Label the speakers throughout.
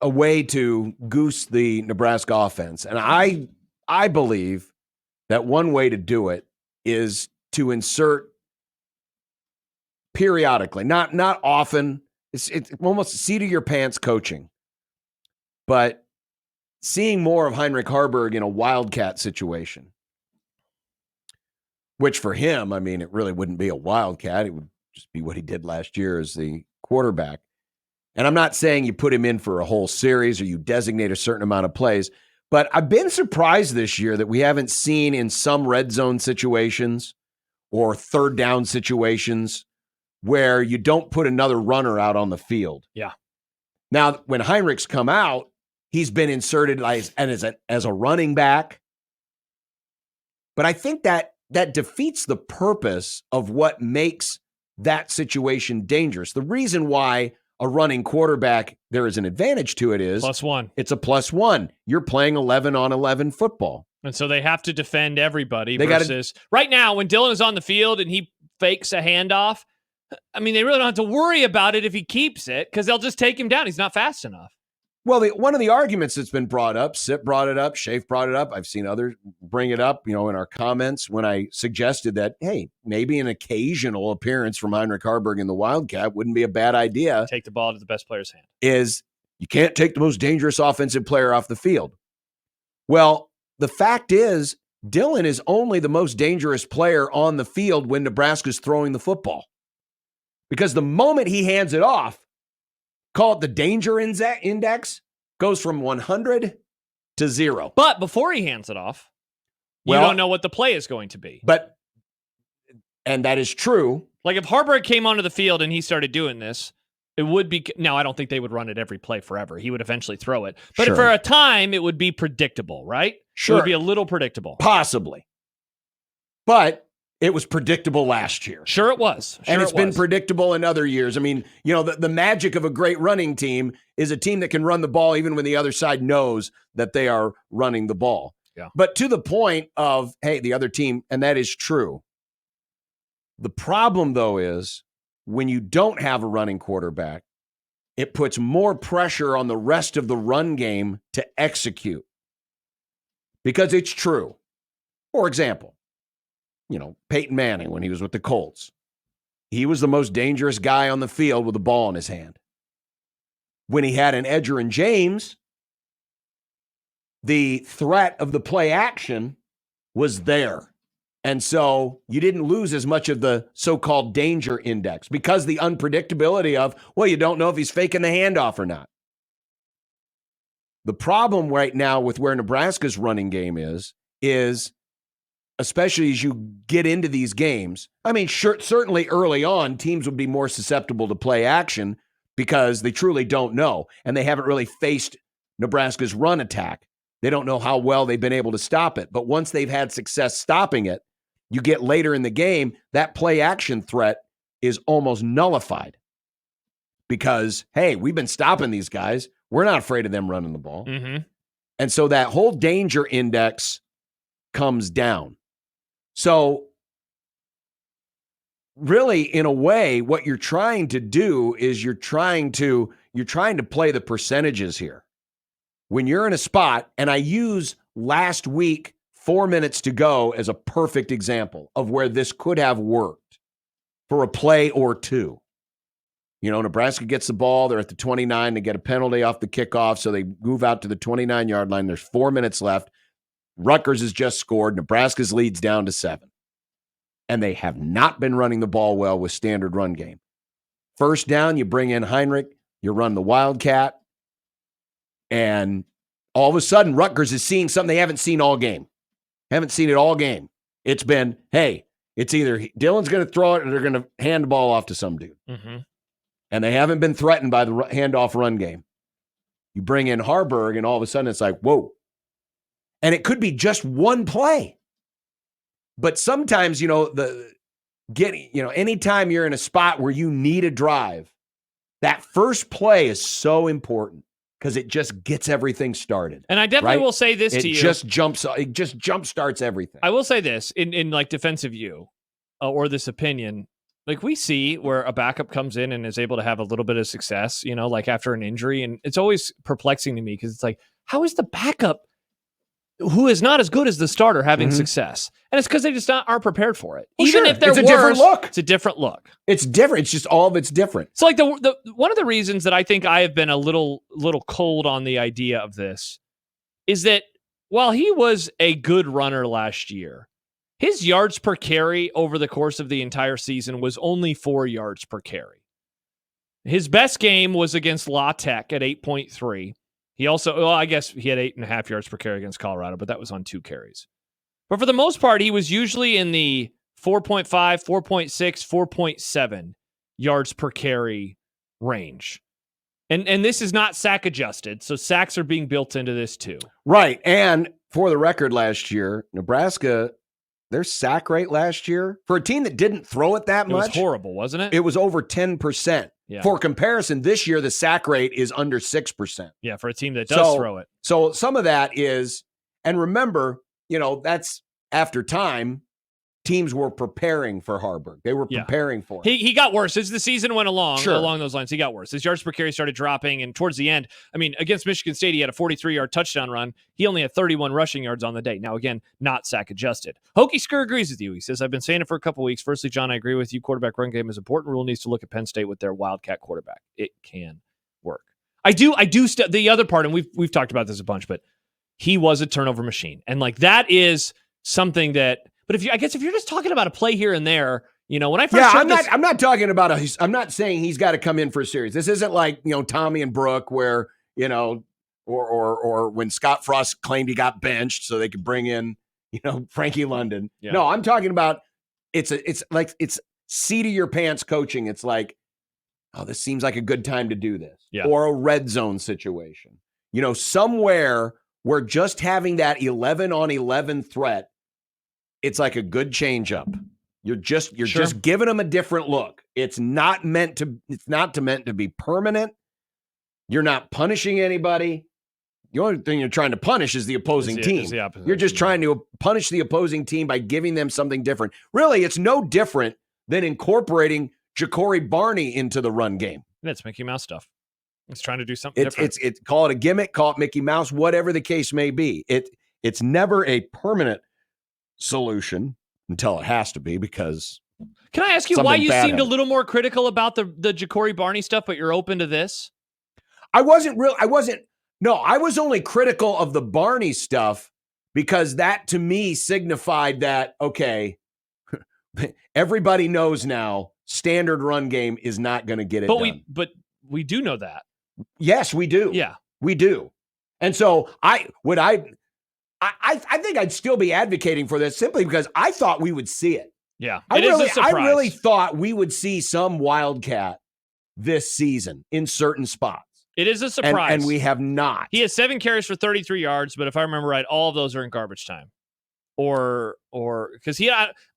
Speaker 1: a way to goose the Nebraska offense. And I believe that one way to do it is to insert periodically, not often. It's almost seat of your pants coaching, but seeing more of Heinrich Haarberg in a wildcat situation, which for him, I mean, it really wouldn't be a wildcat. It would just be what he did last year as the quarterback. And I'm not saying you put him in for a whole series or you designate a certain amount of plays, but I've been surprised this year that we haven't seen in some red zone situations or third down situations where you don't put another runner out on the field.
Speaker 2: Yeah.
Speaker 1: Now, when Heinrich's come out, he's been inserted as a running back. But I think that defeats the purpose of what makes that situation dangerous. The reason why a running quarterback, there is an advantage to it is
Speaker 2: +1.
Speaker 1: It's a +1. You're playing 11-on-11 football.
Speaker 2: And so they have to defend everybody versus right now when Dylan is on the field and he fakes a handoff, I mean, they really don't have to worry about it if he keeps it because they'll just take him down. He's not fast enough.
Speaker 1: Well, one of the arguments that's been brought up, Sip brought it up, Shafe brought it up. I've seen others bring it up, in our comments when I suggested that, hey, maybe an occasional appearance from Heinrich Haarberg in the Wildcat wouldn't be a bad idea.
Speaker 2: Take the ball to the best player's hand.
Speaker 1: Is you can't take the most dangerous offensive player off the field. Well, the fact is, Dylan is only the most dangerous player on the field when Nebraska's throwing the football. Because the moment he hands it off, call it the danger index, goes from 100 to 0.
Speaker 2: But before he hands it off, you don't know what the play is going to be.
Speaker 1: And that is true.
Speaker 2: Like if Haarberg came onto the field and he started doing this, it would be, now I don't think they would run it every play forever. He would eventually throw it. But for a time, it would be predictable, right?
Speaker 1: Sure.
Speaker 2: It would be a little predictable.
Speaker 1: Possibly. But it was predictable last year.
Speaker 2: Sure it was.
Speaker 1: And it's been predictable in other years. I mean, the magic of a great running team is a team that can run the ball even when the other side knows that they are running the ball.
Speaker 2: Yeah.
Speaker 1: But to the point of, hey, the other team, and that is true. The problem, though, is when you don't have a running quarterback, it puts more pressure on the rest of the run game to execute. Because it's true. For example, Peyton Manning, when he was with the Colts, he was the most dangerous guy on the field with the ball in his hand. When he had an Edger and James, the threat of the play action was there. And so you didn't lose as much of the so-called danger index because the unpredictability of, you don't know if he's faking the handoff or not. The problem right now with where Nebraska's running game is especially as you get into these games, I mean, certainly early on, teams would be more susceptible to play action because they truly don't know, and they haven't really faced Nebraska's run attack. They don't know how well they've been able to stop it. But once they've had success stopping it, you get later in the game, that play action threat is almost nullified because, hey, we've been stopping these guys. We're not afraid of them running the ball.
Speaker 2: Mm-hmm.
Speaker 1: And so that whole danger index comes down. So really, in a way, what you're trying to do is you're trying to play the percentages here. When you're in a spot, and I use last week, 4 minutes to go as a perfect example of where this could have worked for a play or two. Nebraska gets the ball. They're at the 29. They get a penalty off the kickoff, so they move out to the 29-yard line. There's 4 minutes left. Rutgers has just scored. Nebraska's leads down to 7. And they have not been running the ball well with standard run game. First down, you bring in Heinrich. You run the Wildcat. And all of a sudden, Rutgers is seeing something they haven't seen all game. Haven't seen it all game. It's been, hey, it's either Dylan's going to throw it or they're going to hand the ball off to some dude.
Speaker 2: Mm-hmm.
Speaker 1: And they haven't been threatened by the handoff run game. You bring in Haarberg, and all of a sudden it's like, whoa. And it could be just one play. But sometimes, anytime you're in a spot where you need a drive, that first play is so important because it just gets everything started.
Speaker 2: And I definitely will say this to you.
Speaker 1: It just jump starts everything.
Speaker 2: I will say this in like defense of you or this opinion. Like we see where a backup comes in and is able to have a little bit of success, like after an injury. And it's always perplexing to me because it's like, how is the backup who is not as good as the starter having success? And it's because they just aren't prepared for it.
Speaker 1: Well,
Speaker 2: Even
Speaker 1: sure.
Speaker 2: if they're
Speaker 1: it's a different look.
Speaker 2: It's a different look.
Speaker 1: It's different. It's just all of it's different.
Speaker 2: So like the one of the reasons that I think I have been a little cold on the idea of this is that while he was a good runner last year, his yards per carry over the course of the entire season was only 4 yards per carry. His best game was against La Tech at 8.3. He also, I guess he had 8.5 yards per carry against Colorado, but that was on 2 carries. But for the most part, he was usually in the 4.5, 4.6, 4.7 yards per carry range. And this is not sack adjusted, so sacks are being built into this too.
Speaker 1: Right. And for the record, last year, Nebraska, their sack rate last year, for a team that didn't throw it that much.
Speaker 2: It was horrible, wasn't it?
Speaker 1: It was over 10%. Yeah. For comparison, this year, the sack rate is under 6%.
Speaker 2: Yeah, for a team that does throw it.
Speaker 1: So some of that is, and remember, that's after time. Teams were preparing for Haarberg. They were preparing for him.
Speaker 2: He got worse as the season went along. Sure. Along those lines, he got worse. His yards per carry started dropping, and towards the end, against Michigan State, he had a 43-yard touchdown run. He only had 31 rushing yards on the day. Now, again, not sack adjusted. Hokey Skur agrees with you. He says, I've been saying it for a couple weeks. Firstly, John, I agree with you. Quarterback run game is important. Rule needs to look at Penn State with their Wildcat quarterback. It can work. I do. The other part, and we've talked about this a bunch, but he was a turnover machine, and that is something that. But if you're just talking about a play here and there, when I first
Speaker 1: I'm not talking about I'm not saying he's got to come in for a series. This isn't like Tommy and Brooke where or when Scott Frost claimed he got benched so they could bring in Frankie London. Yeah. No, I'm talking about it's seat of your pants coaching. It's like, oh, this seems like a good time to do this, or a red zone situation. Somewhere where just having that 11-on-11 threat. It's like a good change up. You're just giving them a different look. It's not meant to be permanent. You're not punishing anybody. The only thing you're trying to punish is the opposing team. You're just trying to punish the opposing team by giving them something different. Really, it's no different than incorporating Ja'Cory Barney into the run game.
Speaker 2: That's Mickey Mouse stuff. It's trying to do something different.
Speaker 1: It's call it a gimmick, call it Mickey Mouse, whatever the case may be. It's never a permanent solution until it has to be, because
Speaker 2: can I ask you why you seemed a little more critical about the Ja'Cory Barney stuff, but you're open to this?
Speaker 1: I was only critical of the Barney stuff because that to me signified that, okay, everybody knows now standard run game is not going to get it done.
Speaker 2: But we do know that.
Speaker 1: Yes, we do.
Speaker 2: Yeah.
Speaker 1: We do. And so I think I'd still be advocating for this simply because I thought we would see it.
Speaker 2: Yeah,
Speaker 1: I really thought we would see some Wildcat this season in certain spots.
Speaker 2: It is a surprise.
Speaker 1: And we have not.
Speaker 2: He has 7 carries for 33 yards, but if I remember right, all of those are in garbage time. Or because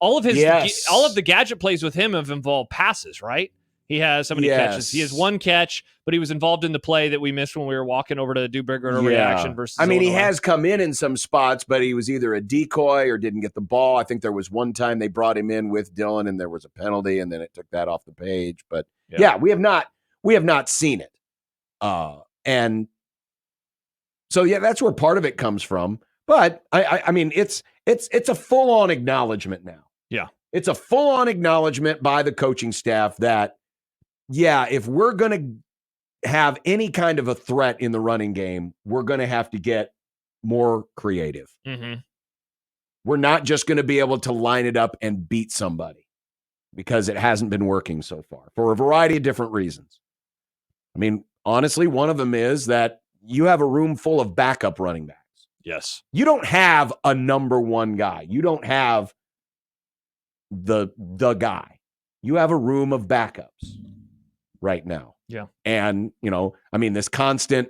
Speaker 2: all of the gadget plays with him have involved passes, right? He has so many catches. He has 1 catch, but he was involved in the play that we missed when we were walking over to do bigger overreaction versus
Speaker 1: Illinois. He
Speaker 2: Illinois.
Speaker 1: has come in some spots, but he was either a decoy or didn't get the ball. I think there was one time they brought him in with Dylan and there was a penalty and then it took that off the page. But we have not seen it. And so, that's where part of it comes from. But it's a full-on acknowledgement now.
Speaker 2: Yeah.
Speaker 1: It's a full-on acknowledgement by the coaching staff that, if we're going to have any kind of a threat in the running game, we're going to have to get more creative.
Speaker 2: Mm-hmm.
Speaker 1: We're not just going to be able to line it up and beat somebody because it hasn't been working so far for a variety of different reasons. Honestly, one of them is that you have a room full of backup running backs.
Speaker 2: Yes.
Speaker 1: You don't have a number one guy. You don't have the guy. You have a room of backups right now.
Speaker 2: Yeah.
Speaker 1: And, this constant,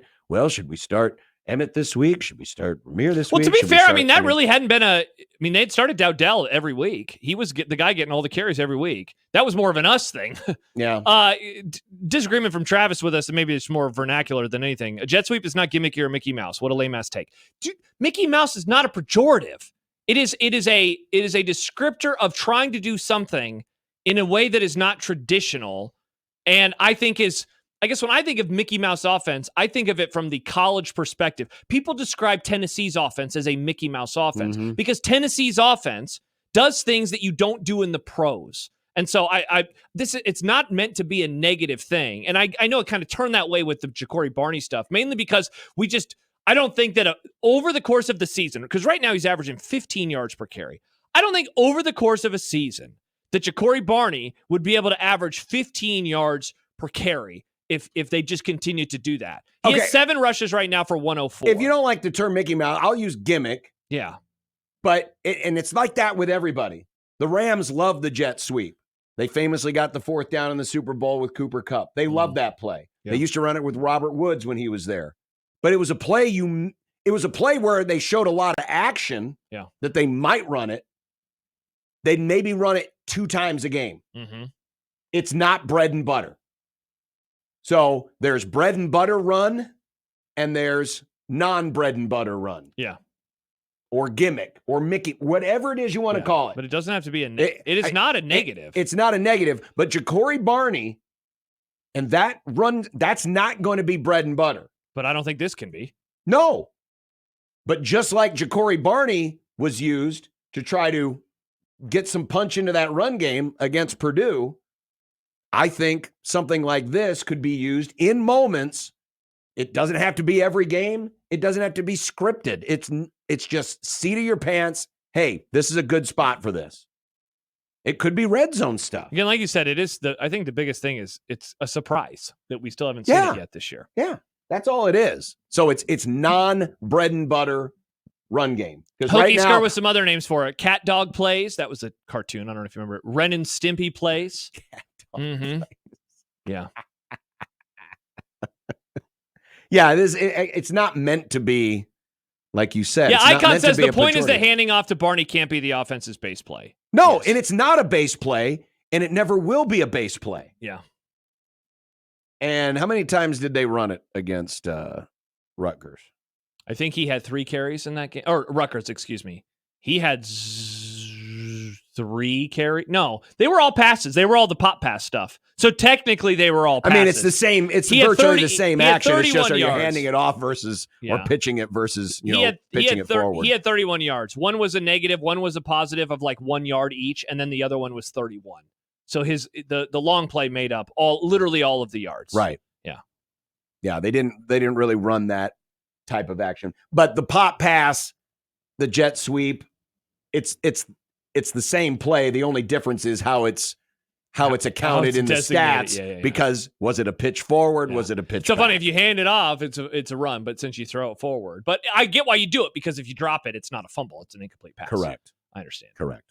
Speaker 1: should we start Emmett this week? Should we start Ramir this week?
Speaker 2: Well, to be fair, that really hadn't been they'd started Dowdell every week. He was the guy getting all the carries every week. That was more of an us thing.
Speaker 1: Yeah.
Speaker 2: Disagreement from Travis with us, and maybe it's more vernacular than anything. A jet sweep is not gimmicky or Mickey Mouse. What a lame ass take. Dude, Mickey Mouse is not a pejorative. It is a descriptor of trying to do something in a way that is not traditional. And I guess when I think of Mickey Mouse offense, I think of it from the college perspective. People describe Tennessee's offense as a Mickey Mouse offense because Tennessee's offense does things that you don't do in the pros. And so it's not meant to be a negative thing. And I know it kind of turned that way with the Ja'Cory Barney stuff, mainly because I don't think that over the course of the season, because right now he's averaging 15 yards per carry. I don't think over the course of a season that Ja'Cory Barney would be able to average 15 yards per carry if they just continue to do that. He has 7 rushes right now for 104.
Speaker 1: If you don't like the term Mickey Mouse, I'll use gimmick.
Speaker 2: Yeah.
Speaker 1: But it's like that with everybody. The Rams love the jet sweep. They famously got the 4th down in the Super Bowl with Cooper Kupp. They love that play. Yeah. They used to run it with Robert Woods when he was there. But it was a play where they showed a lot of action that they might run it. They'd maybe run it 2 times a game. Mm-hmm. It's not bread and butter. So there's bread and butter run and there's non-bread and butter run.
Speaker 2: Yeah.
Speaker 1: Or gimmick, or Mickey, whatever it is you want to call it.
Speaker 2: But it doesn't have to be it is not a negative.
Speaker 1: It's not a negative, but Ja'Cory Barney and that run, that's not going to be bread and butter.
Speaker 2: But I don't think this can be.
Speaker 1: No. But just like Ja'Cory Barney was used to try to get some punch into that run game against Purdue, I think something like this could be used in moments. It doesn't have to be every game. It doesn't have to be scripted. It's just seat of your pants. Hey, this is a good spot for this. It could be red zone stuff.
Speaker 2: Again, like you said, I think the biggest thing is it's a surprise that we still haven't seen it yet this year.
Speaker 1: Yeah, that's all it is. So it's non-bread and butter run game.
Speaker 2: Hokey skirt with some other names for it. Cat dog plays. That was a cartoon. I don't know if you remember it. Ren and Stimpy plays.
Speaker 1: Cat dog
Speaker 2: plays. Yeah.
Speaker 1: Yeah, it's not meant to be, like you said.
Speaker 2: Yeah, Icon says the point is that handing off to Barney can't be the offense's base play.
Speaker 1: No, and it's not a base play, and it never will be a base play.
Speaker 2: Yeah.
Speaker 1: And how many times did they run it against Rutgers?
Speaker 2: I think he had 3 carries in that game. Or Rutgers, excuse me. He had 3 carries. No, they were all passes. They were all the pop pass stuff. So technically they were all passes.
Speaker 1: I mean, it's the same. It's virtually the same action. It's just you're handing it off versus or pitching it versus, pitching it forward.
Speaker 2: He had 31 yards. One was a negative. One was a positive of like 1 yard each. And then the other one was 31. So the long play made up literally all of the yards.
Speaker 1: Right.
Speaker 2: Yeah.
Speaker 1: Yeah. They didn't really run that type of action, but the pop pass, the jet sweep, it's the same play. The only difference is how it's accounted in the stats because was it a pitch forward? Was it a pitch back?
Speaker 2: Funny if you hand it off, it's a run, but since you throw it forward, but I get why you do it because if you drop it, it's not a fumble. It's an incomplete pass.
Speaker 1: Correct.
Speaker 2: I understand.
Speaker 1: Correct.